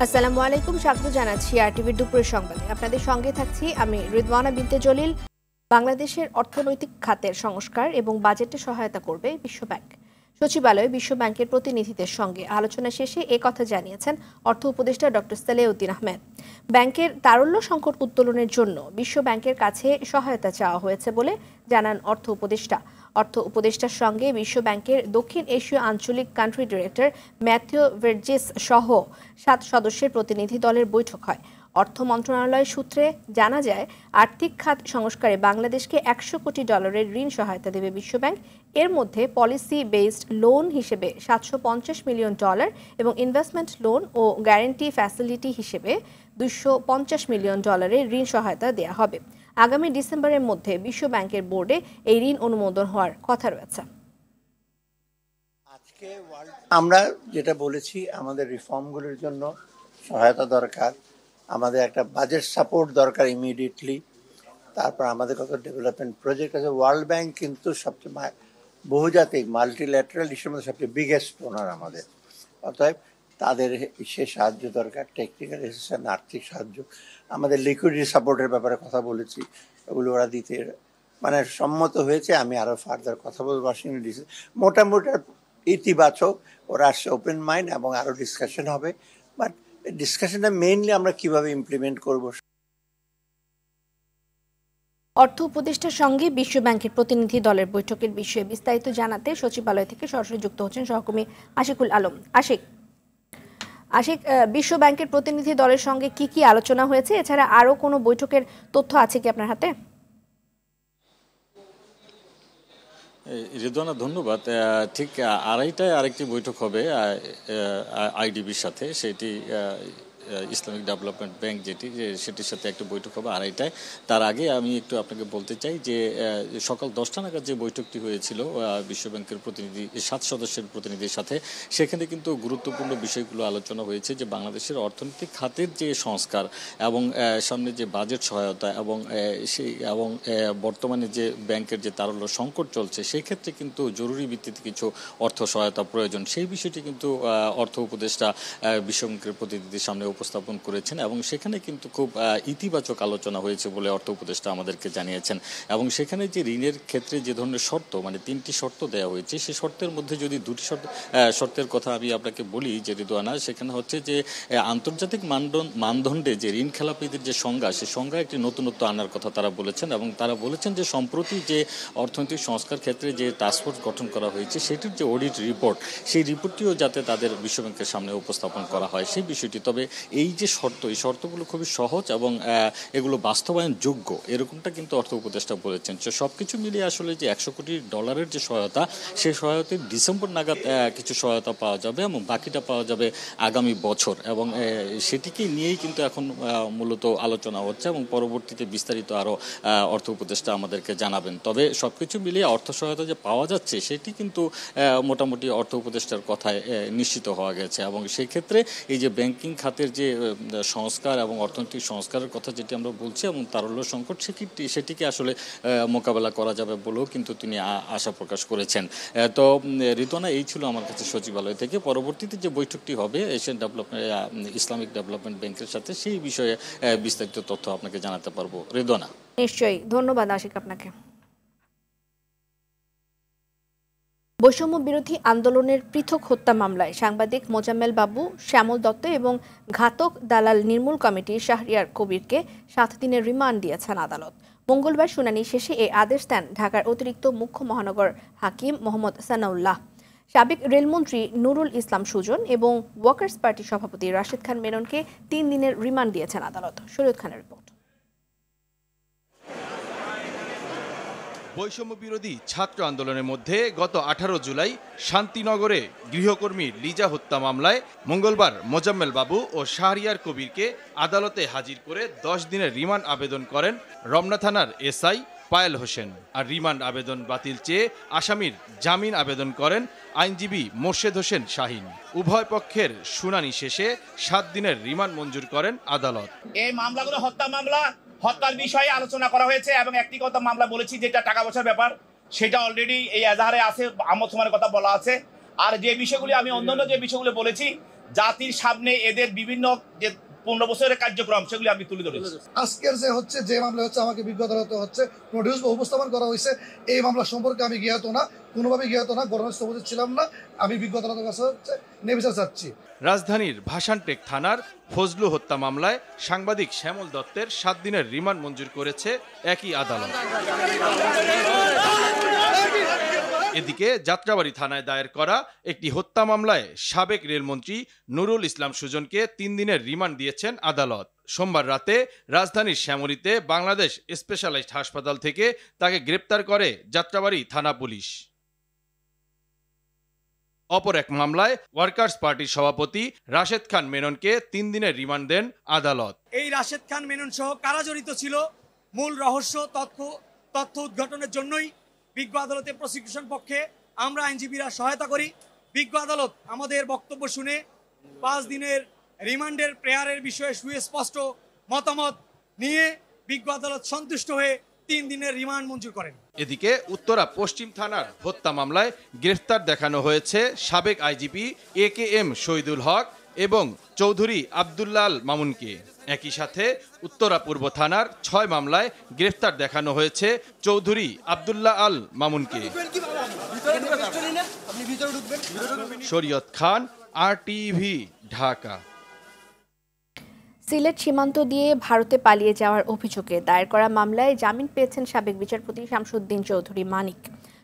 আসসালামু আলাইকুম, স্বাগত জানাচ্ছি আরটিভির দুপুরের সংবাদে। আপনাদের সঙ্গে থাকছি আমি রিদওয়ানা বিনতে জলিল। বাংলাদেশের অর্থনৈতিক খাতের সংস্কার এবং বাজেটে সহায়তা করবে বিশ্বব্যাংক। সচিবালয়ে বিশ্বব্যাংকের প্রতিনিধিদের সঙ্গে আলোচনা শেষে কথা জানিয়েছেন অর্থ উপদেষ্টা ডক্টর সালেউদ্দিন আহমেদ। ব্যাংকের তারল্য সংকট উত্তোলনের জন্য বিশ্বব্যাংকের কাছে সহায়তা চাওয়া হয়েছে বলে জানান অর্থ উপদেষ্টা। অর্থ উপদেষ্টার সঙ্গে বিশ্বব্যাংকের দক্ষিণ এশীয় আঞ্চলিক কান্ট্রি ডিরেক্টর ম্যাথিউ ভার্জিস সহ 7 সদস্যের প্রতিনিধি দলের বৈঠক হয়। অর্থ মন্ত্রণালয় সূত্রে জানা যায়, আর্থিক খাত সংস্কারে বাংলাদেশকে $100 কোটি ঋণ সহায়তা দেবে বিশ্বব্যাংক। এর মধ্যে পলিসি বেসড লোন হিসেবে $750 মিলিয়ন এবং ইনভেস্টমেন্ট লোন ও গ্যারান্টি ফ্যাসিলিটি হিসেবে $250 মিলিয়ন ঋণ সহায়তা দেওয়া হবে। আগামী ডিসেম্বরের মধ্যে বিশ্বব্যাংকের বোর্ডে এই ঋণ অনুমোদন হওয়ার কথা রয়েছে। আজকে আমরা যেটা বলেছি, আমাদের রিফর্মগুলোর জন্য সহায়তা দরকার, আমাদের একটা বাজেট সাপোর্ট দরকার ইমিডিয়েটলি, তারপর আমাদের কত ডেভেলপমেন্ট প্রজেক্ট আছে। ওয়ার্ল্ড ব্যাংক কিন্তু সবচেয়ে বহুজাতিক মাল্টিল্যাটারাল ইস্যুর মধ্যে সবচেয়ে বিগেস্ট ডোনার আমাদের, অতএব তাদের সে সাহায্য দরকার, টেকনিক্যাল অ্যাসিস্ট্যান্স, আর্থিক সাহায্য। আমাদের লিকুইডিটি সাপোর্টের ব্যাপারে কথা বলেছি, ওগুলো ওরা দিতে সম্মত হয়েছে। আমি আরও ফার্দার কথা বলবো ওয়াশিংটন ডিসি। মোটামুটি ইতিবাচক, ওরা আসছে ওপেন মাইন্ড এবং আরও ডিসকাশন হবে। বাট ডিসকাশনটা মেইনলি আমরা কিভাবে ইমপ্লিমেন্ট করব। অর্থ উপদেষ্টার সঙ্গে বিশ্বব্যাংকের প্রতিনিধি দলের বৈঠকের বিষয়ে বিস্তারিত জানাতে সচিবালয় থেকে সরাসরি যুক্ত হচ্ছেন সহকর্মী আশিকুল আলম। আশিক, বিশ্বব্যাংকের প্রতিনিধি দলের সঙ্গে কি আলোচনা হয়েছে? এছাড়া আরো কোনো বৈঠকের তথ্য আছে কি আপনার হাতে? রিদওয়ানা, ধন্যবাদ। ঠিক 2:30টায় আরেকটি বৈঠক হবে আইডিবির সাথে, সেটি ইসলামিক ডেভেলপমেন্ট ব্যাংক সেটির সাথে একটা বৈঠক হবে 2:30টায়। তার আগে আমি একটু আপনাকে বলতে চাই যে সকাল 10টা নাগাদ যে বৈঠকটি হয়েছিল বিশ্বব্যাংকের 7 সদস্যের প্রতিনিধির সাথে, সেখানে কিন্তু গুরুত্বপূর্ণ বিষয়গুলো আলোচনা হয়েছে যে বাংলাদেশের অর্থনৈতিক খাতের যে সংস্কার এবং সামনে যে বাজেট সহায়তা এবং বর্তমানে যে ব্যাংকের যে তারল্য সংকট চলছে, সেই ক্ষেত্রে কিন্তু জরুরি ভিত্তিতে কিছু অর্থ সহায়তা প্রয়োজন। সেই বিষয়টি কিন্তু অর্থ উপদেষ্টা বিশ্বব্যাংকের প্রতিনিধির সামনে উপস্থাপন করেছেন এবং সেখানে কিন্তু খুব ইতিবাচক আলোচনা হয়েছে বলে অর্থ উপদেষ্টা আমাদেরকে জানিয়েছেন। এবং সেখানে যে ঋণের ক্ষেত্রে যে ধরনের শর্ত, 3টি শর্ত দেওয়া হয়েছে, সেই শর্তের মধ্যে যদি 2টি শর্তের কথা আমি আপনাকে বলি যে রিদওয়ানা, সেখানে হচ্ছে যে আন্তর্জাতিক মানদণ্ডে যে ঋণ খেলাপিদের যে সংজ্ঞা, সেই সংজ্ঞায় একটি নতুনত্ব আনার কথা তারা বলেছেন। এবং তারা বলেছেন যে সম্প্রতি যে অর্থনৈতিক সংস্কার ক্ষেত্রে যে টাস্কফোর্স গঠন করা হয়েছে, সেটির যে অডিট রিপোর্ট, সেই রিপোর্টটিও যাতে তাদের বিশ্বব্যাংকের সামনে উপস্থাপন করা হয়, সেই বিষয়টি। তবে এই যে এই শর্তগুলো খুবই সহজ এবং এগুলো বাস্তবায়ন যোগ্য, এরকমটা কিন্তু অর্থ উপদেষ্টা বলেছেন। সবকিছু মিলিয়ে আসলে যে $100 কোটি যে সহায়তা, সেই সহায়তায় ডিসেম্বর নাগাদ কিছু সহায়তা পাওয়া যাবে এবং বাকিটা পাওয়া যাবে আগামী বছর। এবং সেটিকে নিয়েই কিন্তু এখন মূলত আলোচনা হচ্ছে এবং পরবর্তীতে বিস্তারিত আরও অর্থ উপদেষ্টা আমাদেরকে জানাবেন। তবে সবকিছু মিলিয়ে অর্থ সহায়তা যে পাওয়া যাচ্ছে, সেটি কিন্তু মোটামুটি অর্থ উপদেষ্টার কথায় নিশ্চিত হওয়া গেছে। এবং সেই ক্ষেত্রে এই যে ব্যাংকিং খাতের যে সংস্কার এবং অর্থনৈতিক সংস্কারের কথা যেটি আমরা বলছি এবং তারল্য সংকট, সেটিকে আসলে মোকাবেলা করা যাবে বলেও কিন্তু তিনি আশা প্রকাশ করেছেন। তো রিদওয়ানা, এই ছিল আমার কাছে সচিবালয় থেকে। পরবর্তীতে যে বৈঠকটি হবে ইসলামিক ডেভেলপমেন্ট ব্যাংকের সাথে, সেই বিষয়ে বিস্তারিত তথ্য আপনাকে জানাতে পারবো। রিদওয়ানা, নিশ্চয়ই। ধন্যবাদ আশিক আপনাকে। বৈষম্য বিরোধী আন্দোলনের পৃথক হত্যা মামলায় সাংবাদিক মোজাম্মেল বাবু, শ্যামল দত্ত এবং ঘাতক দালাল নির্মূল কমিটির শাহরিয়ার কবিরকে 7 দিনের রিমান্ড দিয়েছেন আদালত। মঙ্গলবার শুনানি শেষে এই আদেশ দেন ঢাকার অতিরিক্ত মুখ্য মহানগর হাকিম মোহাম্মদ সানাউল্লাহ। সাবেক রেলমন্ত্রী নুরুল ইসলাম সুজন এবং ওয়ার্কার্স পার্টির সভাপতি রাশেদ খান মেননকে 3 দিনের রিমান্ড দিয়েছেন আদালত। শরীয়ত খানের রিপোর্ট। বৈষম্য বিরোধী ছাত্র আন্দোলনের মধ্যে গত 18 জুলাই শান্তিনগরে গৃহকর্মী লিজা হত্যা মামলায় মঙ্গলবার মোজাম্মেল বাবু ও শাহরিয়ার কবিরকে আদালতে হাজির করে 10 দিনের রিমান্ড আবেদন করেন রমনা থানার এসআই পায়েল হোসেন। আর রিমান্ড আবেদন বাতিল চেয়ে আসামির জামিন আবেদন করেন আইনজীবী মোর্শেদ হোসেন শাহিন। উভয় পক্ষের শুনানি শেষে 7 দিনের রিমান্ড মঞ্জুর করেন আদালত। এই মামলাগুলো হত্যা মামলা, হত্যার বিষয়ে আলোচনা করা হয়েছে এবং একটি কথা মামলা বলেছি যেটা টাকা পয়সার ব্যাপার, সেটা অলরেডি এই এজাহারে আছে, আমদ সুমানের কথা বলা আছে। আর যে বিষয়গুলি আমি অন্যান্য যে বিষয়গুলো বলেছি, জাতির সামনে এদের বিভিন্ন যে 15 বছরের কার্যক্রম সেগুলি আমি তুলে ধরেছি। আজকের যে মামলা হচ্ছে আমাকে বিজ্ঞ আদালতে হচ্ছে প্রডিউস বা উপস্থাপন করা হয়েছে, এই মামলা সম্পর্কে আমি জ্ঞাত না, কোনোভাবে জ্ঞাত না, ঘটনাস্থলে উপস্থিত ছিলাম না। আমি বিজ্ঞ আদালতের কাছে নেবিচার চাচ্ছি। রাজধানীর ভাসানটেক থানার ফজলু হত্যা মামলায় সাংবাদিক শ্যামল দত্তের 7 দিনের রিমান্ড মঞ্জুর করেছে একই আদালত। এদিকে যাত্রাবাড়ী থানায় দায়ের করা একটি হত্যা মামলায় সাবেক রেলমন্ত্রী নুরুল ইসলাম সুজনকে 3 দিনের রিমান্ড দিয়েছেন আদালত। সোমবার রাতে রাজধানীর শ্যামলীতে বাংলাদেশ স্পেশালাইজড হাসপাতাল থেকে তাকে গ্রেপ্তার করে যাত্রাবাড়ী থানা পুলিশ। অপর এক মামলায় ওয়ার্কার্স পার্টির সভাপতি রাশেদ খান মেননকে 3 দিনের রিমান্ড দেন আদালত। এই রাশেদ খান মেনন সহ কারা জড়িত ছিল মূল রহস্য তথ্য উদ্ঘাটনের জন্যই বিজ্ঞ আদালতে প্রসিকিউশন পক্ষে আমরা আইনজীবীরা সহায়তা করি। বিজ্ঞ আদালত আমাদের বক্তব্য শুনে 5 দিনের রিমান্ডের প্রেয়ারের বিষয়ে সুস্পষ্ট মতামত নিয়ে বিজ্ঞ আদালত সন্তুষ্ট হয়ে 3 দিনের রিমান্ড মঞ্জুর করেন। এদিকে উত্তরা পশ্চিম থানার হত্যা মামলায় গ্রেফতার দেখানো হয়েছে সাবেক আইজিপি AKM শহীদুল হক এবং চৌধুরী আব্দুল্লাহ আল মামুনকে। একই সাথে উত্তরা পূর্ব থানার 6 মামলায় গ্রেফতার দেখানো হয়েছে চৌধুরী আব্দুল্লাহ আল মামুনকে। শরীয়ত খান, RTV, ঢাকা। সিলেট সীমান্ত দিয়ে ভারতে পালিয়ে যাওয়ার অভিযোগে দায়ের করা মামলায় জামিন পেয়েছেন সাবেক বিচারপতি শামসুদ্দিন চৌধুরী মানিক।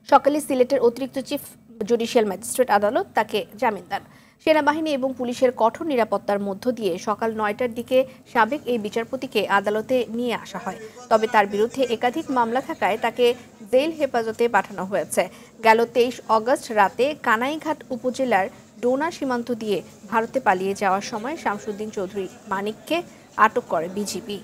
সকালে সিলেটের অতিরিক্ত চিফ জুডিশিয়াল ম্যাজিস্ট্রেট আদালত তাকে জামিন দেন। সেনাবাহিনী এবং পুলিশের কঠোর নিরাপত্তার মধ্য দিয়ে সকাল 9টার দিকে সাবেক এই বিচারপতিকে আদালতে নিয়ে আসা হয়। তবে তার বিরুদ্ধে একাধিক মামলা থাকায় তাকে জেল হেফাজতে পাঠানো হয়েছে। গেল 23 অগস্ট রাতে কানাইঘাট উপজেলার ডোনা সীমান্ত দিয়ে ভারতে পালিয়ে যাওয়ার সময় শামসুদ্দিন চৌধুরী মানিককে আটক করে বিজিবি।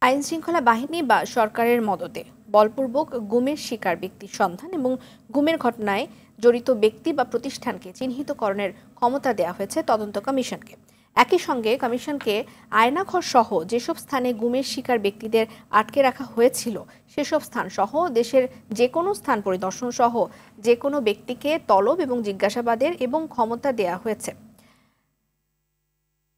আইন শৃঙ্খলা বাহিনী বা সরকারের মদদে বলপূর্বক গুমের শিকার ব্যক্তির সন্ধান এবং গুমের ঘটনায় জড়িত ব্যক্তি বা প্রতিষ্ঠানকে চিহ্নিতকরণের ক্ষমতা দেওয়া হয়েছে তদন্ত কমিশনকে। একই সঙ্গে কমিশনকে আয়নাঘর সহ যেসব স্থানে গুমের শিকার ব্যক্তিদের আটকে রাখা হয়েছিল সেসব স্থান সহ দেশের যে কোনো স্থান পরিদর্শন সহ যে কোনো ব্যক্তিকে তলব এবং জিজ্ঞাসাবাদের এবং ক্ষমতা দেওয়া হয়েছে।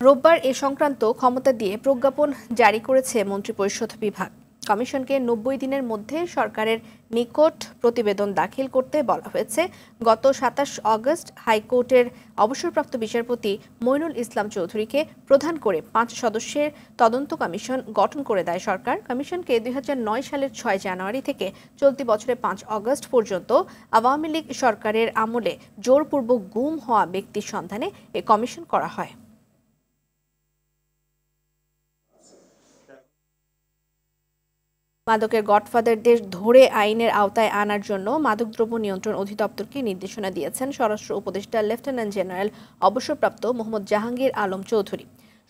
রোববার এ সংক্রান্ত ক্ষমতা দিয়ে প্রজ্ঞাপন জারি করেছে মন্ত্রিপরিষদ বিভাগ। কমিশনকে 90 দিনের মধ্যে সরকারের নিকট প্রতিবেদন দাখিল করতে বলা হয়েছে। গত 27 অগস্ট হাইকোর্টের অবসরপ্রাপ্ত বিচারপতি মইনুল ইসলাম চৌধুরীকে প্রধান করে 5 সদস্যের তদন্ত কমিশন গঠন করে দেয় সরকার। কমিশনকে 2009 সালের 6 জানুয়ারি থেকে চলতি বছরের 5 অগস্ট পর্যন্ত আওয়ামী লীগ সরকারের আমলে জোরপূর্বক গুম হওয়া ব্যক্তির সন্ধানে এ কমিশন করা হয়। মাদকের গডফাদারদের ধরে আইনের আওতায় আনার জন্য মাদকদ্রব্য নিয়ন্ত্রণ অধিদপ্তরকে নির্দেশনা দিয়েছেন স্বরাষ্ট্র উপদেষ্টা লেফটেন্যান্ট জেনারেল অবসরপ্রাপ্ত মোহাম্মদ জাহাঙ্গীর আলম চৌধুরী।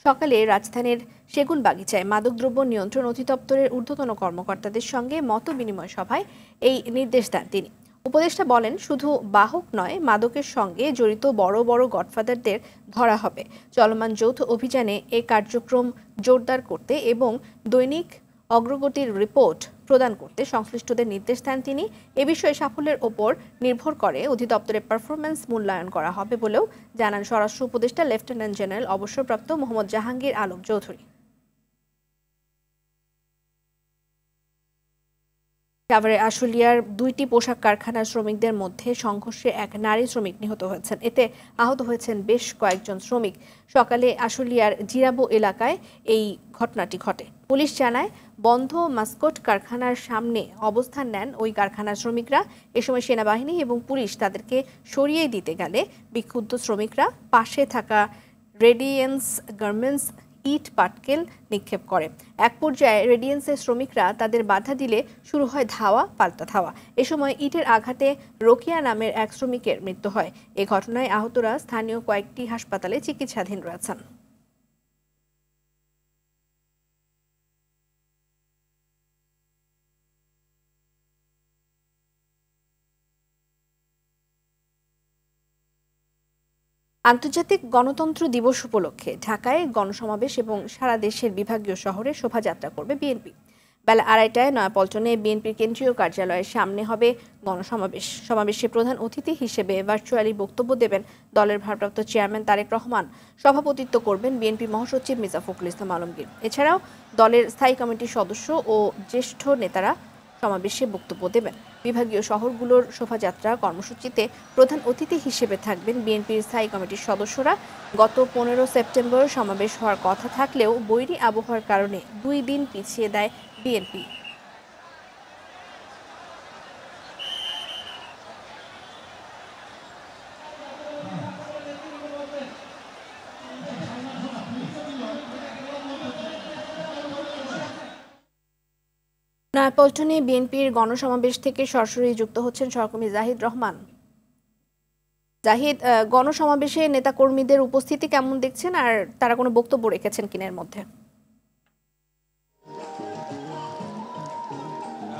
সকালে রাজধানীর সেগুনবাগিচায় মাদকদ্রব্য নিয়ন্ত্রণ অধিদপ্তরের ঊর্ধ্বতন কর্মকর্তাদের সঙ্গে মত বিনিময় সভায় এই নির্দেশ দেন তিনি। উপদেষ্টা বলেন, শুধু বাহক নয়, মাদকের সঙ্গে জড়িত বড় বড় গডফাদারদের ধরা হবে। চলমান যৌথ অভিযানে এই কার্যক্রম জোরদার করতে এবং দৈনিক অগ্রগতির রিপোর্ট প্রদান করতে সংশ্লিষ্টদের নির্দেশ দেন তিনি। এ বিষয়ে সাফল্যের ওপর নির্ভর করে অধিদপ্তরের পারফরম্যান্স মূল্যায়ন করা হবে বলেও জানান স্বরাষ্ট্র উপদেষ্টা লেফটেন্যান্ট জেনারেল অবসরপ্রাপ্ত মোহাম্মদ জাহাঙ্গীর আলম চৌধুরী। সাভারে আশুলিয়ার 2টি পোশাক কারখানার শ্রমিকদের মধ্যে সংঘর্ষে এক নারী শ্রমিক নিহত হয়েছেন। এতে আহত হয়েছেন বেশ কয়েকজন শ্রমিক। সকালে আশুলিয়ার জিরাবো এলাকায় এই ঘটনাটি ঘটে। পুলিশ জানায়, বন্ধ মাস্কট কারখানার সামনে অবস্থান নেন ওই কারখানার শ্রমিকরা। এ সময় সেনাবাহিনী এবং পুলিশ তাদেরকে সরিয়ে দিতে গেলে বিক্ষুব্ধ শ্রমিকরা পাশে থাকা রেডিয়েন্স গার্মেন্টস ইট পাটকেল নিক্ষেপ করে। এক পর্যায়ে রেডিয়েন্সের শ্রমিকরা তাদের বাধা দিলে শুরু হয় ধাওয়া পাল্টা ধাওয়া। এ সময় ইটের আঘাতে রোকিয়া নামের এক শ্রমিকের মৃত্যু হয়। এ ঘটনায় আহতরা স্থানীয় কয়েকটি হাসপাতালে চিকিৎসাধীন রয়েছেন। আন্তর্জাতিক গণতন্ত্র দিবস উপলক্ষে ঢাকায় গণসমাবেশ এবং সারা দেশের বিভাগীয় শহরে শোভাযাত্রা করবে বিএনপি। বেলা 2:30টায় নয়াপল্টনে বিএনপির কেন্দ্রীয় কার্যালয়ের সামনে হবে গণসমাবেশ। সমাবেশে প্রধান অতিথি হিসেবে ভার্চুয়ালি বক্তব্য দেবেন দলের ভারপ্রাপ্ত চেয়ারম্যান তারেক রহমান। সভাপতিত্ব করবেন বিএনপি মহাসচিব মির্জা ফখরুল ইসলাম আলমগীর। এছাড়াও দলের স্থায়ী কমিটির সদস্য ও জ্যেষ্ঠ নেতারা সমাবেশে বক্তব্য দেবেন। বিভাগীয় শহরগুলোর শোভাযাত্রা কর্মসূচিতে প্রধান অতিথি হিসেবে থাকবেন বিএনপির স্থায়ী কমিটির সদস্যরা। গত 15 সেপ্টেম্বর সমাবেশ হওয়ার কথা থাকলেও বৈরী আবহাওয়ার কারণে 2 দিন পিছিয়ে দেয় বিএনপি। নয়াপল্টনে বিএনপির গণসমাবেশ থেকে সরাসরি যুক্ত হচ্ছেন সহকর্মী জাহিদ রহমান। জাহিদ, গণসমাবেশে নেতাকর্মীদের উপস্থিতি কেমন দেখছেন, আর তারা কোনো বক্তব্য রেখেছেন কিনা এর মধ্যে?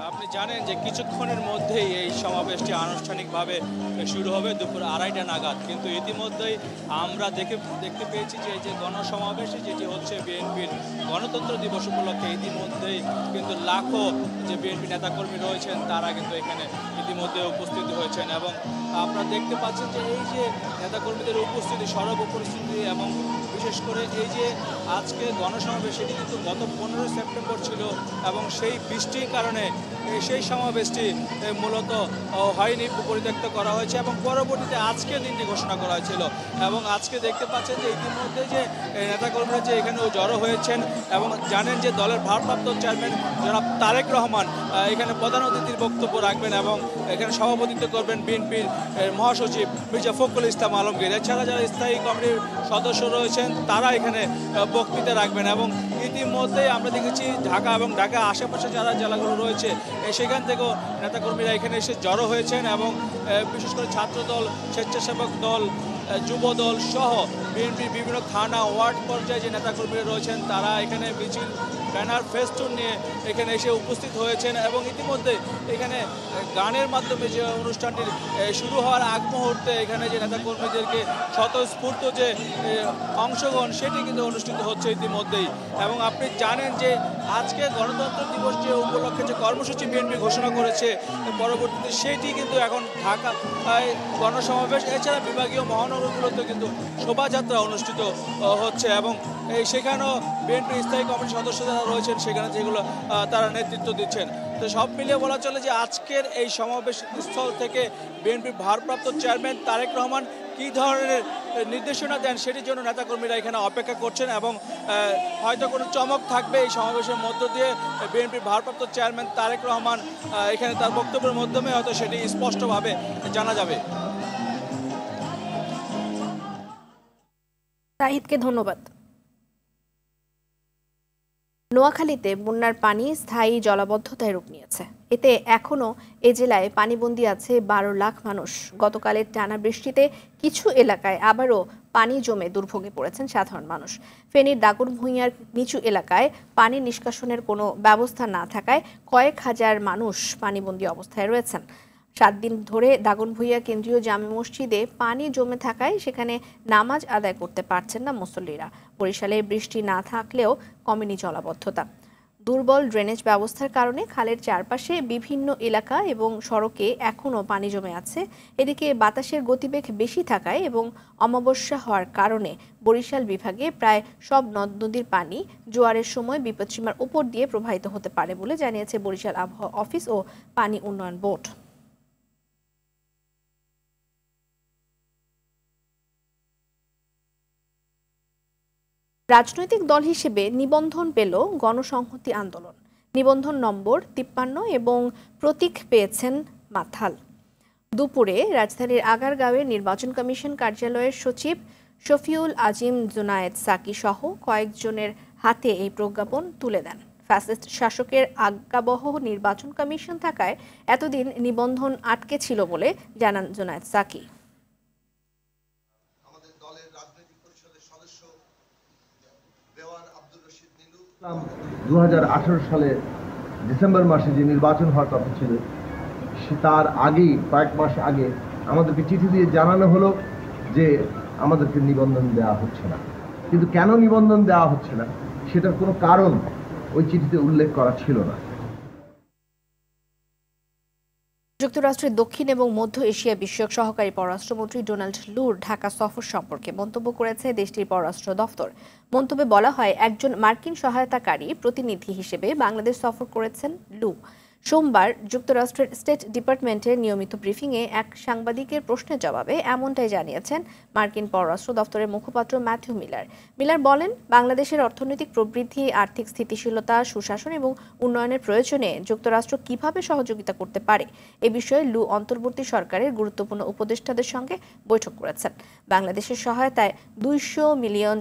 আপনি জানেন যে কিছুক্ষণের মধ্যেই এই সমাবেশটি আনুষ্ঠানিকভাবে শুরু হবে দুপুর 2:30 নাগাদ, কিন্তু ইতিমধ্যেই আমরা দেখতে পেয়েছি যে এই যে গণসমাবেশে যেটি হচ্ছে বিএনপির গণতন্ত্র দিবস উপলক্ষে ইতিমধ্যেই কিন্তু লাখো যে বিএনপি নেতাকর্মী রয়েছেন তারা কিন্তু এখানে ইতিমধ্যে উপস্থিত হয়েছেন এবং আপনারা দেখতে পাচ্ছেন যে এই যে নেতাকর্মীদের উপস্থিতি, সরব উপস্থিতি এবং বিশেষ করে এই যে আজকে গণসমাবেশ সেটি কিন্তু গত 15 সেপ্টেম্বর ছিল এবং সেই বৃষ্টির কারণে সেই সমাবেশটি মূলত হয়নি, পরিত্যক্ত করা হয়েছে এবং পরবর্তীতে আজকের দিনটি ঘোষণা করা হয়েছিল। এবং আজকে দেখতে পাচ্ছেন যে ইতিমধ্যে যে নেতাকর্মীরা যে এখানে জড়ো হয়েছেন এবং জানেন যে দলের ভারপ্রাপ্ত চেয়ারম্যান জনাব তারেক রহমান এখানে প্রধান অতিথির বক্তব্য রাখবেন এবং এখানে সভাপতিত্ব করবেন বিএনপির মহাসচিব মির্জা ফখরুল ইসলাম আলমগীর। এছাড়া যারা স্থায়ী কমিটির সদস্য রয়েছেন তারা এখানে বক্তৃতা রাখবেন এবং ইতিমধ্যেই আমরা দেখেছি ঢাকা এবং ঢাকার আশেপাশে যারা জেলাগুলো রয়েছে সেখান থেকেও নেতাকর্মীরা এখানে এসে জড়ো হয়েছেন এবং বিশেষ করে ছাত্রদল, স্বেচ্ছাসেবক দল, যুব দল সহ বিএনপির বিভিন্ন থানা ওয়ার্ড পর্যায়ে যে নেতাকর্মীরা রয়েছেন তারা এখানে মিছিল, ব্যানার, ফেস্টুন নিয়ে এখানে এসে উপস্থিত হয়েছেন এবং ইতিমধ্যে এখানে গানের মাধ্যমে যে অনুষ্ঠানটির শুরু হওয়ার আগ মুহূর্তে এখানে যে নেতাকর্মীদেরকে স্বতঃস্ফূর্ত যে অংশগ্রহণ সেটি কিন্তু অনুষ্ঠিত হচ্ছে ইতিমধ্যেই। এবং আপনি জানেন যে আজকে গণতন্ত্র দিবস যে উপলক্ষে যে কর্মসূচি বিএনপি ঘোষণা করেছে পরবর্তীতে সেটি কিন্তু এখন ঢাকায় গণসমাবেশ, এছাড়া বিভাগীয় মহানগরগুলোতে কিন্তু শোভাযাত্রা অনুষ্ঠিত হচ্ছে এবং সেখানেও বিএনপির স্থায়ী কমিটির সদস্য যারা রয়েছেন সেখানে যেগুলো তারা নেতৃত্ব দিচ্ছেন। তো সব মিলিয়ে বলা চলে যে আজকের এই সমাবেশ স্থল থেকে বিএনপির ভারপ্রাপ্ত চেয়ারম্যান তারেক রহমান কী ধরনের নির্দেশনা দেন সেটির জন্য নেতাকর্মীরা এখানে অপেক্ষা করছেন এবং হয়তো কোনো চমক থাকবে এই সমাবেশের মধ্য দিয়ে বিএনপির ভারপ্রাপ্ত চেয়ারম্যান তারেক রহমান এখানে তার বক্তব্যের মাধ্যমে হয়তো সেটি স্পষ্টভাবে জানা যাবে। তাহিদকে ধন্যবাদ। নোয়াখালীতে বন্যার পানি স্থায়ী জলাবদ্ধতায় রূপ নিয়েছে। এতে এখনও এ জেলায় পানিবন্দী আছে 12 লাখ মানুষ। গতকালের টানা বৃষ্টিতে কিছু এলাকায় আবারও পানি জমে দুর্ভোগে পড়েছেন সাধারণ মানুষ। ফেনীর দাগনভূঞার নিচু এলাকায় পানি নিষ্কাশনের কোনো ব্যবস্থা না থাকায় কয়েক হাজার মানুষ পানিবন্দী অবস্থায় রয়েছেন। 7 দিন ধরে দাগনভূঞা কেন্দ্রীয় জামে মসজিদে পানি জমে থাকায় সেখানে নামাজ আদায় করতে পারছেন না মুসল্লিরা। বরিশালে বৃষ্টি না থাকলেও কমেনি জলাবদ্ধতা। দুর্বল ড্রেনেজ ব্যবস্থার কারণে খালের চারপাশে বিভিন্ন এলাকা এবং সড়কে এখনও পানি জমে আছে। এদিকে বাতাসের গতিবেগ বেশি থাকায় এবং অমাবস্যা হওয়ার কারণে বরিশাল বিভাগে প্রায় সব নদ নদীর পানি জোয়ারের সময় বিপদসীমার উপর দিয়ে প্রবাহিত হতে পারে বলে জানিয়েছে বরিশাল আবহাওয়া অফিস ও পানি উন্নয়ন বোর্ড। রাজনৈতিক দল হিসেবে নিবন্ধন পেল গণসংহতি আন্দোলন। নিবন্ধন নম্বর 53 এবং প্রতীক পেয়েছেন মাথাল। দুপুরে রাজধানীর আগারগাঁওয়ের নির্বাচন কমিশন কার্যালয়ের সচিব শফিউল আজিম জুনায়েদ সাকি সহ কয়েকজনের হাতে এই প্রজ্ঞাপন তুলে দেন। ফ্যাসিস্ট শাসকের আজ্ঞাবহ নির্বাচন কমিশন থাকায় এতদিন নিবন্ধন আটকে ছিল বলে জানান জুনায়েদ সাকি। 2018 সালে ডিসেম্বর মাসে যে নির্বাচন হওয়ার কথা ছিল, তার আগেই কয়েক মাস আগে আমাদেরকে চিঠি দিয়ে জানানো হলো যে আমাদেরকে নিবন্ধন দেওয়া হচ্ছে না। কিন্তু কেন নিবন্ধন দেওয়া হচ্ছে না সেটার কোনো কারণ ওই চিঠিতে উল্লেখ করা ছিল না। যুক্তরাষ্ট্রের দক্ষিণ এবং মধ্য এশিয়া বিষয়ক সহকারী পররাষ্ট্রমন্ত্রী ডোনাল্ড লুর ঢাকা সফর সম্পর্কে মন্তব্য করেছে দেশটির পররাষ্ট্র দফতর। মন্তব্যে বলা হয়, একজন মার্কিন সহায়তাকারী প্রতিনিধি হিসেবে বাংলাদেশ সফর করেছেন লু। সোমবার যুক্তরাষ্ট্রের স্টেট ডিপার্টমেন্টের নিয়মিত ব্রিফিংয়ে এক সাংবাদিকের প্রশ্নের জবাবে এমনটাই জানিয়েছেন মার্কিন পররাষ্ট্র দফতরের মুখপাত্র ম্যাথিউ মিলার। মিলার বলেন, বাংলাদেশের অর্থনৈতিক প্রবৃদ্ধি, আর্থিক স্থিতিশীলতা, সুশাসন এবং উন্নয়নের প্রয়োজনে যুক্তরাষ্ট্র কিভাবে সহযোগিতা করতে পারে এ বিষয়ে লু অন্তর্বর্তী সরকারের গুরুত্বপূর্ণ উপদেষ্টাদের সঙ্গে বৈঠক করেছেন। বাংলাদেশের সহায়তায় $200 মিলিয়ন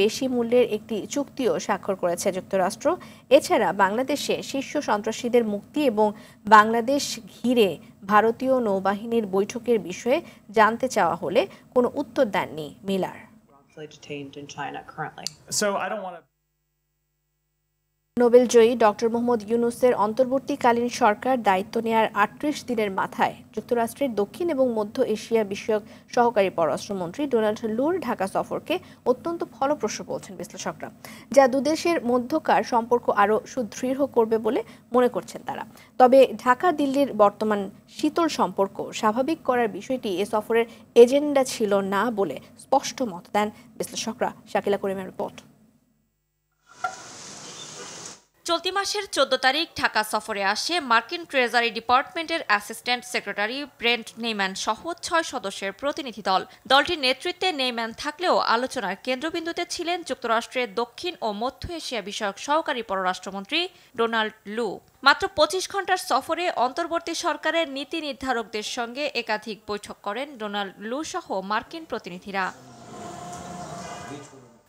বেশি মূল্যের একটি চুক্তিও স্বাক্ষর করেছে যুক্তরাষ্ট্র। এছাড়া বাংলাদেশে শীর্ষ সন্ত্রাসীদের মুক্তি এবং বাংলাদেশ ঘিরে ভারতীয় নৌবাহিনীর বৈঠকের বিষয়ে জানতে চাওয়া হলে কোনো উত্তর দেননি মিলার। নোবেলজয়ী ডক্টর মোহাম্মদ ইউনূসের অন্তর্বর্তীকালীন সরকার দায়িত্ব নেয়ার 38 দিনের মাথায় যুক্তরাষ্ট্রের দক্ষিণ এবং মধ্য এশিয়া বিষয়ক সহকারী পররাষ্ট্রমন্ত্রী ডোনাল্ড লুর ঢাকা সফরকে অত্যন্ত ফলপ্রসূ বলছেন বিশ্লেষকরা, যা দুদেশের মধ্যকার সম্পর্ক আরও সুদৃঢ় করবে বলে মনে করছেন তারা। তবে ঢাকা দিল্লির বর্তমান শীতল সম্পর্ক স্বাভাবিক করার বিষয়টি এ সফরের এজেন্ডা ছিল না বলে স্পষ্ট মত দেন বিশ্লেষকরা। শাকিলা করিমের রিপোর্ট। চলতি মাসের 14 তারিখ ঢাকা সফরে আসে মার্কিন ট্রেজারি ডিপার্টমেন্টের অ্যাসিস্ট্যান্ট সেক্রেটারি ব্রেন্ট নেইম্যান সহ 6 সদস্যের প্রতিনিধি দল। দলটির নেতৃত্বে নেইম্যান থাকলেও আলোচনার কেন্দ্রবিন্দুতে ছিলেন যুক্তরাষ্ট্রের দক্ষিণ ও মধ্য এশিয়া বিষয়ক সহকারী পররাষ্ট্রমন্ত্রী ডোনাল্ড লু। মাত্র 25 ঘন্টার সফরে অন্তর্বর্তী সরকারের নীতি নির্ধারকদের সঙ্গে একাধিক বৈঠক করেন ডোনাল্ড লু সহ মার্কিন প্রতিনিধিরা।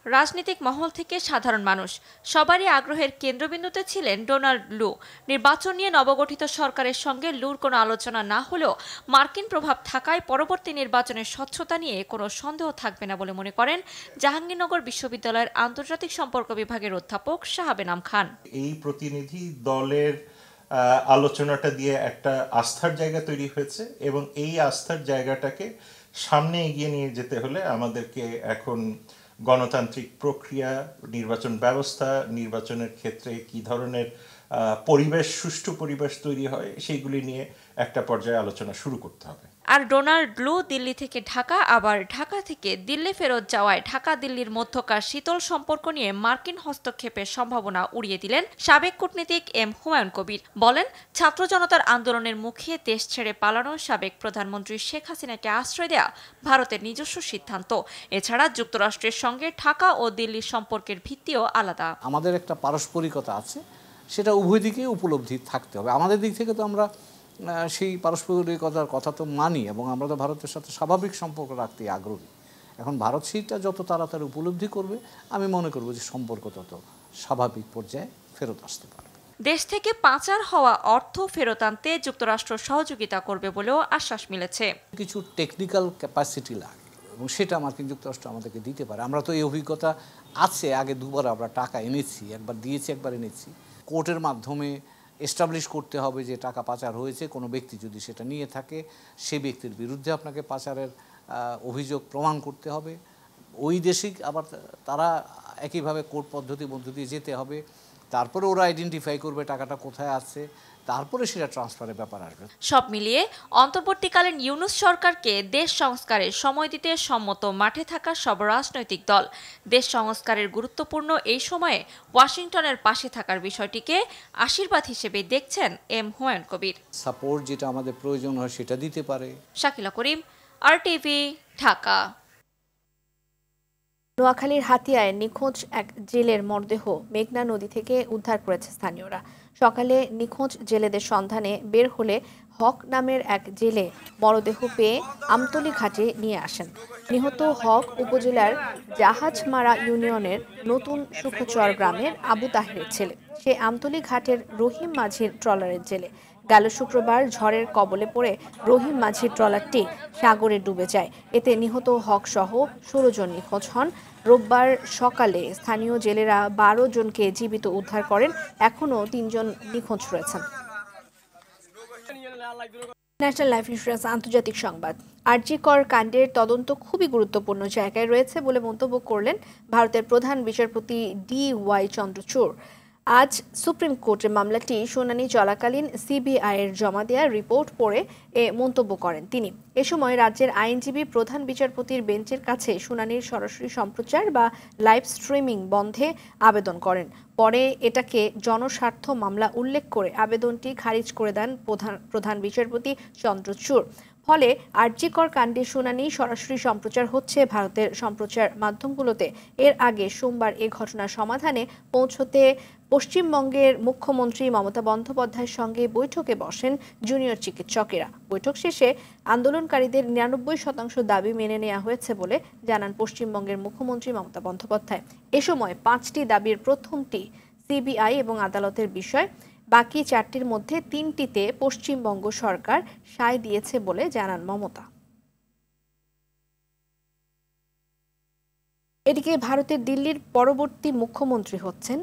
রাজনৈতিক মহল থেকে সাধারণ মানুষ সবারই আগ্রহের কেন্দ্রবিন্দুতে ছিলেন ডোনাল্ড লু। নির্বাচন নিয়ে নবগঠিত সরকারের সঙ্গে লুর কোনো আলোচনা না হলেও মার্কিন প্রভাব থাকায় পরবর্তী নির্বাচনের স্বচ্ছতা নিয়ে কোনো সন্দেহ থাকবে না বলে মনে করেন জাহাঙ্গীরনগর বিশ্ববিদ্যালয়ের আন্তর্জাতিক সম্পর্ক বিভাগের অধ্যাপক শাহাব এনাম খান। এই প্রতিনিধি দলের আলোচনাটা দিয়ে একটা আস্থার জায়গা তৈরি হয়েছে এবং এই আস্থার জায়গাটাকে সামনে এগিয়ে নিয়ে যেতে হলে আমাদেরকে এখন গণতান্ত্রিক প্রক্রিয়া, নির্বাচন ব্যবস্থা, নির্বাচনের ক্ষেত্রে কি ধরনের পরিবেশ, সুষ্ঠু পরিবেশ তৈরি হয় সেইগুলি নিয়ে একটা পর্যায়ে আলোচনা শুরু করতে হবে। আর ডোনাল্ড লু দিল্লি থেকে ঢাকা, আবার ঢাকা থেকে দিল্লি ফেরত যাওয়ায় ঢাকা দিল্লির মধ্যকার শীতল সম্পর্ক নিয়ে মার্কিন হস্তক্ষেপের সম্ভাবনা উড়িয়ে দিলেন সাবেক কূটনীতিক এম হুমায়ুন কবির। বলেন, ছাত্র জনতার আন্দোলনের মুখে দেশ ছেড়ে পালানো সাবেক প্রধানমন্ত্রী শেখ হাসিনাকে আশ্রয় দেয়া ভারতের নিজস্ব সিদ্ধান্ত। এছাড়া যুক্তরাষ্ট্রের সঙ্গে ঢাকা ও দিল্লির সম্পর্কের ভিত্তিও আলাদা। আমাদের একটা পারস্পরিকতা আছে, সেটা উভয় দিকে উপলব্ধি থাকতে হবে। আমাদের দিক থেকে তো আমরা সেই পারস্পরিকতার কথা তো মানি এবং আমরা তো ভারতের সাথে স্বাভাবিক সম্পর্ক রাখতে আগ্রহী। এখন ভারত সেইটা যত তাড়াতাড়ি উপলব্ধি করবে, আমি মনে করব যে সম্পর্ক তত স্বাভাবিক পর্যায়ে ফেরত আসতে পারবে। দেশ থেকে পাচার হওয়া অর্থ ফেরত আনতে যুক্তরাষ্ট্র সহযোগিতা করবে বলেও আশ্বাস মিলেছে। কিছু টেকনিক্যাল ক্যাপাসিটি লাগে এবং সেটা মার্কিন যুক্তরাষ্ট্র আমাদেরকে দিতে পারে। আমরা তো এই অভিজ্ঞতা আছে, আগে দুবার আমরা টাকা এনেছি, একবার দিয়েছি, একবার এনেছি। কোর্টের মাধ্যমে এস্টাবলিশ করতে হবে যে টাকা পাচার হয়েছে। কোনো ব্যক্তি যদি সেটা নিয়ে থাকে, সেই ব্যক্তির বিরুদ্ধে আপনাকে পাচারের অভিযোগ প্রমাণ করতে হবে। ওই দেশে আবার তারা একইভাবে কোর্ট পদ্ধতির মধ্য দিয়ে যেতে হবে। তারপরে ওরা আইডেন্টিফাই করবে টাকাটা কোথায় আছে, তারপরে সেটা ট্রান্সফারের ব্যাপার আসবে। সব মিলিয়ে অন্তর্বর্তীকালীন ইউনূস সরকারকে দেশ সংস্কারে সময় দিতে সম্মত মাঠে থাকা সব রাজনৈতিক দল। দেশ সংস্কারের গুরুত্বপূর্ণ এই সময়ে ওয়াশিংটনের পাশে থাকার বিষয়টিকে আশীর্বাদ হিসেবে দেখছেন এম হুমায়ুন কবির। সাপোর্ট যেটা আমাদের প্রয়োজন হয় সেটা দিতে পারে। শাকিলা করিম, RTV, ঢাকা। নোয়াখালীর হাতিয়ায় নিখোঁজ এক জেলের মরদেহ মেঘনা নদী থেকে উদ্ধার করেছে স্থানীয়রা। সকালে নিখোঁজ জেলেদের সন্ধানে বের হলে হক নামের এক জেলে মরদেহ পেয়ে আমতলী ঘাটে নিয়ে আসেন। নিহত হক উপজেলার জাহাজমারা ইউনিয়নের নতুন সুখচর গ্রামের আবু তাহেরের ছেলে। সে আমতলী ঘাটের রহিম মাঝির ট্রলারের জেলে। গেল শুক্রবার ঝড়ের কবলে পড়ে রহিম মাঝির ট্রলারটি সাগরে ডুবে যায়। এতে নিহত হক সহ 16 জন নিখোঁজ হন। রোববার সকালে স্থানীয় জেলেরা 12 জনকে জীবিত উদ্ধার করেন। এখনও 3 জন নিখোঁজ রয়েছেন। ন্যাশনাল লাইফ ইন্স্যুরেন্স আন্তর্জাতিক সংবাদ। আরজিকর কাণ্ডের তদন্ত খুবই গুরুত্বপূর্ণ জায়গায় রয়েছে বলে মন্তব্য করলেন ভারতের প্রধান বিচারপতি DY চন্দ্রচূড়। আজ সুপ্রিম কোর্টে মামলাটি শুনানি চলাকালীন সিবিআইয়ের জমা দেওয়া রিপোর্ট পড়ে এ মন্তব্য করেন তিনি। এ সময় রাজ্যের আইনজীবী প্রধান বিচারপতির বেঞ্চের কাছে শুনানির সরাসরি সম্প্রচার বা লাইভ স্ট্রিমিং বন্ধে আবেদন করেন। পরে এটাকে জনস্বার্থ মামলা উল্লেখ করে আবেদনটি খারিজ করে দেন প্রধান বিচারপতি চন্দ্রচূড়। ফলে আরজিকর কাণ্ডের শুনানি সরাসরি সম্প্রচার হচ্ছে ভারতের সম্প্রচার মাধ্যমগুলোতে। এর আগে সোমবার এ ঘটনার সমাধানে পৌঁছতে পশ্চিমবঙ্গের মুখ্যমন্ত্রী মমতা বন্দ্যোপাধ্যায়ের সঙ্গে বৈঠকে বসেন জুনিয়র চিকিৎসকেরা। বৈঠক শেষে আন্দোলনকারীদের 99% দাবি মেনে নেওয়া হয়েছে বলে জানান পশ্চিমবঙ্গের মুখ্যমন্ত্রী মমতা বন্দ্যোপাধ্যায়। এ সময় 5টি দাবির প্রথমটি সিবিআই এবং আদালতের বিষয়। বাকি 4টির মধ্যে 3টিতে পশ্চিমবঙ্গ সরকার সায় দিয়েছে বলে জানান মমতা। এদিকে ভারতের দিল্লির পরবর্তী মুখ্যমন্ত্রী হচ্ছেন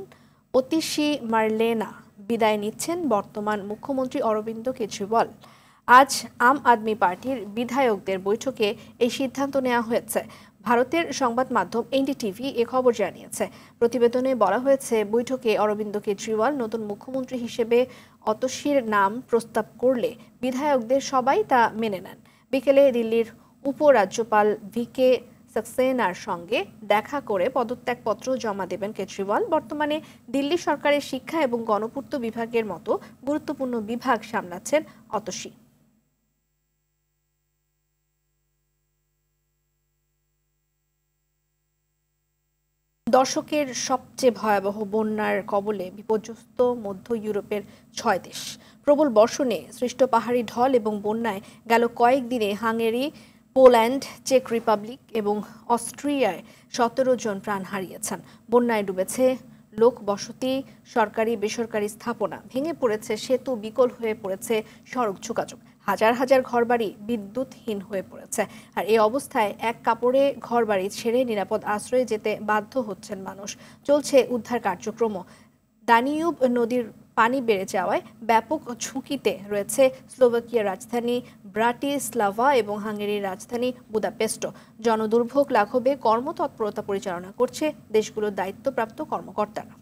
অতিশী মার্লেনা। বিদায় নিচ্ছেন বর্তমান মুখ্যমন্ত্রী অরবিন্দ কেজরিওয়াল। আজ আম আদমি পার্টির বিধায়কদের বৈঠকে এই সিদ্ধান্ত নেওয়া হয়েছে। ভারতের সংবাদ মাধ্যম এনডিটিভি এ খবর জানিয়েছে। প্রতিবেদনে বলা হয়েছে, বৈঠকে অরবিন্দ কেজরিওয়াল নতুন মুখ্যমন্ত্রী হিসেবে অতসীর নাম প্রস্তাব করলে বিধায়কদের সবাই তা মেনে নেন। বিকেলে দিল্লির উপরাজ্যপাল VK সাক্সেনার সঙ্গে দেখা করে পদত্যাগপত্র জমা দেবেন কেজরিওয়াল। বর্তমানে দিল্লি সরকারের শিক্ষা এবং গণপূর্ত বিভাগের মতো গুরুত্বপূর্ণ বিভাগ সামলাচ্ছেন অতসী। দশকের সবচেয়ে ভয়াবহ বন্যার কবলে বিপর্যস্ত মধ্য ইউরোপের 6 দেশ। প্রবল বর্ষণে সৃষ্ট পাহাড়ি ঢল এবং বন্যায় গেল কয়েকদিনে হাঙ্গেরি, পোল্যান্ড, চেক রিপাবলিক এবং অস্ট্রিয়ায় 17 জন প্রাণ হারিয়েছেন। বন্যায় ডুবেছে লোক বসতি, সরকারি বেসরকারি স্থাপনা, ভেঙে পড়েছে সেতু, বিকল হয়ে পড়েছে সড়ক যোগাযোগ। হাজার হাজার ঘরবাড়ি বিদ্যুৎহীন হয়ে পড়েছে। আর এই অবস্থায় এক কাপড়ে ঘরবাড়ি ছেড়ে নিরাপদ আশ্রয়ে যেতে বাধ্য হচ্ছেন মানুষ। চলছে উদ্ধার কার্যক্রম। দানিউব নদীর পানি বেড়ে যাওয়ায় ব্যাপক ঝুঁকিতে রয়েছে স্লোভাকিয়ার রাজধানী ব্রাটিস্লাভা এবং হাঙ্গেরির রাজধানী বুদাপেস্ট। জনদুর্ভোগ লাঘবে কর্মতৎপরতা পরিচালনা করছে দেশগুলোর দায়িত্বপ্রাপ্ত কর্মকর্তারা।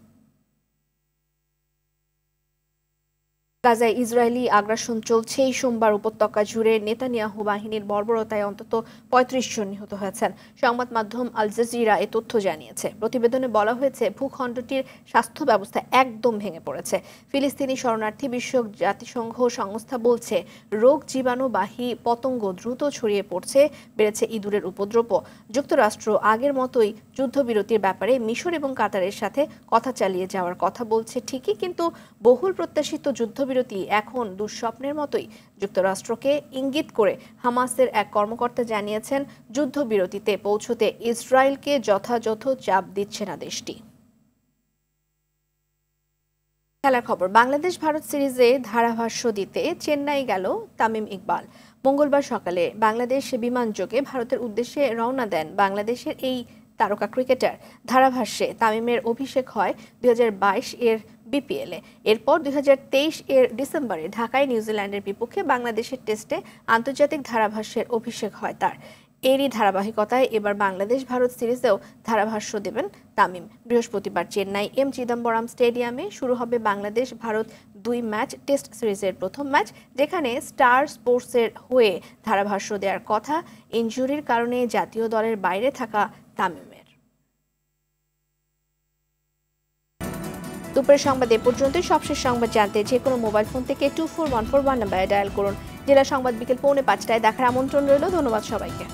গাজায় ইসরায়েলি আগ্রাসন চলছে। এই সোমবার উপত্যকা জুড়ে নেতানিয়াহু বাহিনীর বর্বরতায় অন্তত 35 জন নিহত হয়েছেন। সংবাদ মাধ্যম আল জাজিরা এ তথ্য জানিয়েছে। প্রতিবেদনে বলা হয়েছে, ভূখণ্ডটির স্বাস্থ্য ব্যবস্থা একদম ভেঙে পড়েছে। ফিলিস্তিনি শরণার্থী বিষয়ক জাতিসংঘ সংস্থা বলছে, রোগ জীবাণুবাহী পতঙ্গ দ্রুত ছড়িয়ে পড়ছে, বেড়েছে ইঁদুরের উপদ্রব। যুক্তরাষ্ট্র আগের মতোই যুদ্ধবিরতির ব্যাপারে মিশর এবং কাতারের সাথে কথা চালিয়ে যাওয়ার কথা বলছে ঠিকই, কিন্তু বহুল প্রত্যাশিত যুদ্ধবিরতি এখন দুঃস্বপ্নের মতোই। যুক্তরাষ্ট্রকে ইঙ্গিত করে হামাসের এক কর্মকর্তা জানিয়েছেন, যুদ্ধবিরতিতে পৌঁছতে ইসরায়েলকে যথাযথ চাপ দিচ্ছে না দেশটি। খেলার খবর। বাংলাদেশ ভারত সিরিজে ধারাভাষ্য দিতে চেন্নাই গেল তামিম ইকবাল। মঙ্গলবার সকালে বাংলাদেশ বিমানযোগে ভারতের উদ্দেশ্যে রওনা দেন বাংলাদেশের এই তারকা ক্রিকেটার। ধারাভাষ্যে তামিমের অভিষেক হয় 2022 এর বিপিএলে। এরপর 2023 এর ডিসেম্বরে ঢাকায় নিউজিল্যান্ডের বিপক্ষে বাংলাদেশের টেস্টে আন্তর্জাতিক ধারাভাষ্যের অভিষেক হয় তার। এরই ধারাবাহিকতায় এবার বাংলাদেশ ভারত সিরিজেও ধারাভাষ্য দেবেন তামিম। বৃহস্পতিবার চেন্নাই এম চিদম্বরম স্টেডিয়ামে শুরু হবে বাংলাদেশ ভারত 2 ম্যাচ টেস্ট সিরিজের প্রথম ম্যাচ, যেখানে স্টার স্পোর্টসের হয়ে ধারাভাষ্য দেওয়ার কথা ইনজুরির কারণে জাতীয় দলের বাইরে থাকা তামিমের। দুপুরের সংবাদ এ পর্যন্তই। সবশেষ সংবাদ জানতে যে কোনো মোবাইল ফোন থেকে 24141 নাম্বারে ডায়াল করুন। জেলা সংবাদ বিকেল 4:45টায় দেখার আমন্ত্রণ রইল। ধন্যবাদ সবাইকে।